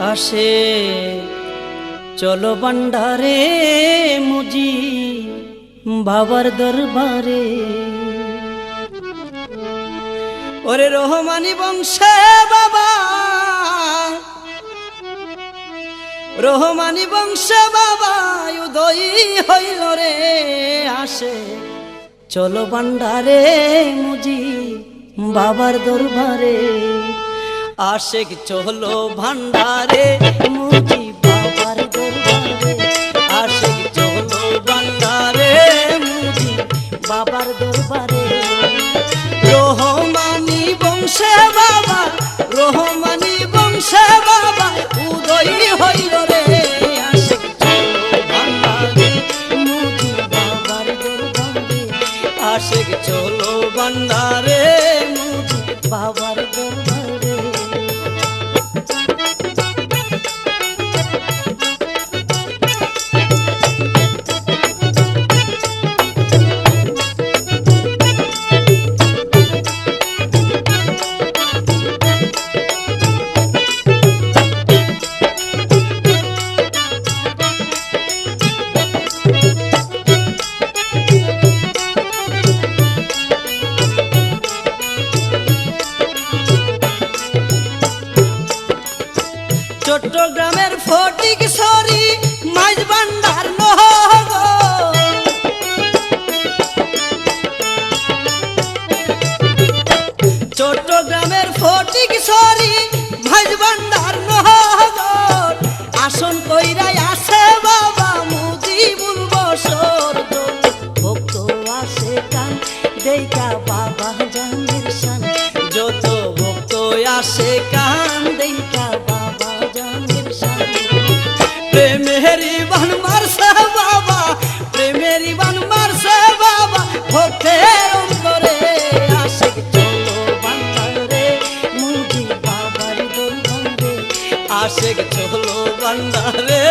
আসে চলো ভান্ডারে মুজি বাবার দরবারে। ওরে রহমানি বংশে বাবা, রহমানি বংশে বাবা উদয় হইল রে। আসে চলো ভান্ডারে মুজি বাবার দরবারে। আসে চলো ভান্ডারে মুজি বাবার দরবারে। আসে চলো ভান্ডারে মুজি বাবার দরবারে। রহমানি বংশে বাবা, রহমানি বংশে বাবা উদয় হইল রে। আসে চলো ভান্ডারে মুজি বাবার দরবারে। আসে চলো ভান্ডারে মুজি বাবার দরবারে। চট্টগ্রামের ফটিকছড়ি মাইজ ভান্ডার নহগর। চট্টগ্রামের ফটিকছড়ি মাইজ ভান্ডার নহগর। আসন কইরাই আছে বাবা মুজিবুল বশর। ভক্ত আসে কান দেইকা বাবা জানের শান। যত ভক্ত আসে কান দেইকা বাবা জানের শান। প্রেমেরি বান মারছে বাবা, প্রেমেরি বান মারছে বাবা ভক্তের অন্তরে। আসে চলো ভান্ডারে মুজি বাবার দরবারে। আসে চলো ভান্ডারে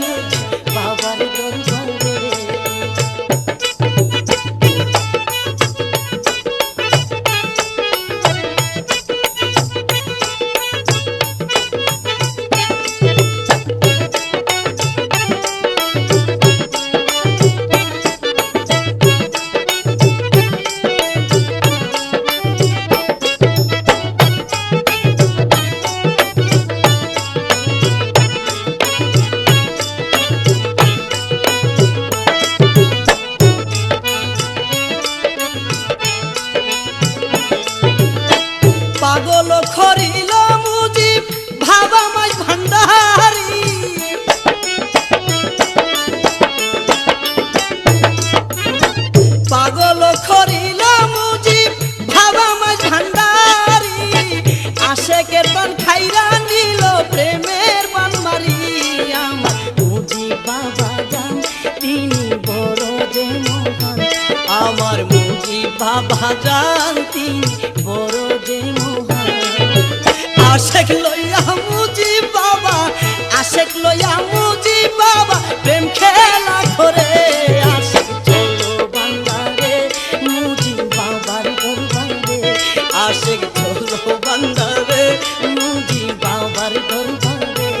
মুজি বাবার দরবারে। পাগল খরিল মুজিব ভাবা মাই ভান্ডারি। পাগল খরিল মুজিব ভাবা মাই ভান্ডারি। আসে কেতন খাইরা নিল প্রেমের বান মারি। আমার মুজিব বাবা জান তিনি বড় যে মহান। আমার মুজিব বাবা জান তিনি বড় যে মহান। আশেক লইয়া মুজিব বাবা, আশেক লইয়া মুজিব বাবা প্রেম খেলা করে। আশেক চলো ভান্ডারে মুজিব বাবার দরবারে। আশেক চলো ভান্ডারে মুজিব বাবার দরবারে।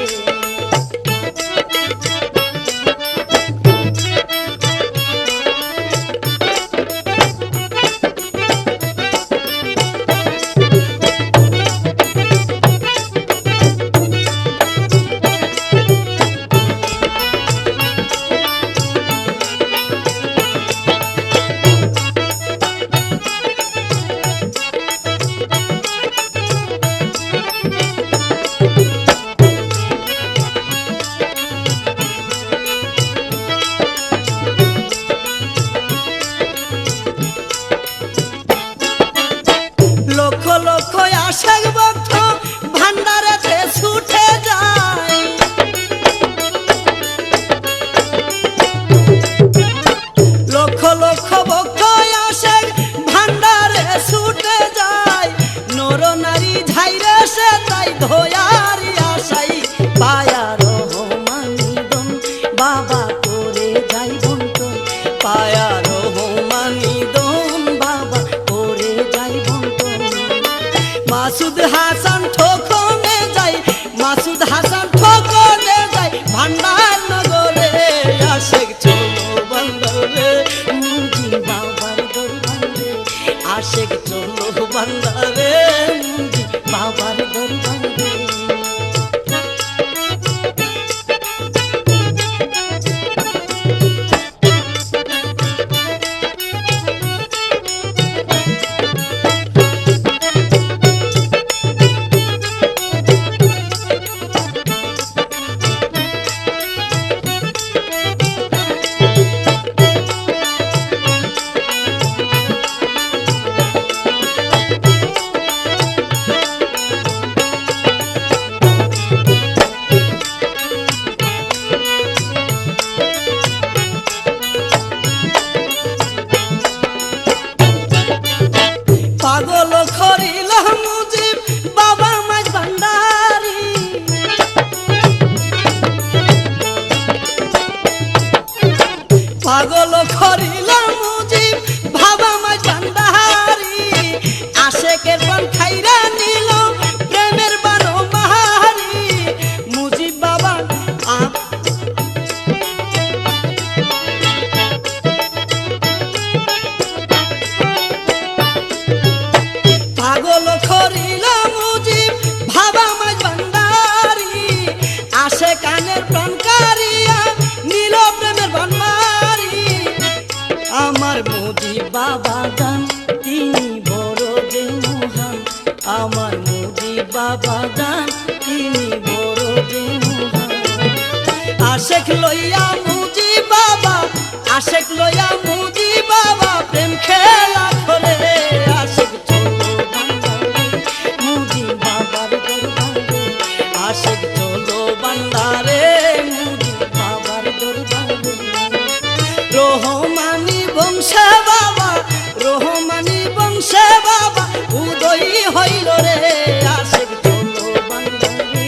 লক্ষ লক্ষ আশেক ভক্ত ভান্ডারেতে ছুটে যায়। লক্ষ লক্ষ ভক্ত আশেক ভান্ডারে ছুটে যায়। নর নারী ঝাইরে সে তাই ধয়ারি আশাই। পায়া রহমানি দন বাবা করে যাই বন্টন। পায়া রহমানি দন বাবা করে যাই বন্টন। মাসুদ হাসান ঠোকনে যাই, মাসুদ হাসান জান তিনি বড় যে মহান, আমার মুজিব বাবা জান তিনি বড় যে মহান। আশেক লইয়া মুজিব বাবা, আশেক লইয়া মুজিব বাবা প্রেম খেলা করে। আশেক চলো বান্দারে মুজিব বাবার দরবারে, আশেক চলো বান্দারে মুজিব বাবার দরবারে। রহমানি বংশে বাবা, রহমানি বংশে বাবা উদয় হইল রে। আশেক চলো বান্দারে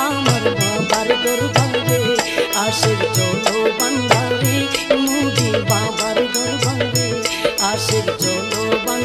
আমার বাবার দরবারে, আশেক চলো বান্দারে মুজিব বাবার দরবারে, আশেক চলো বান্দারে।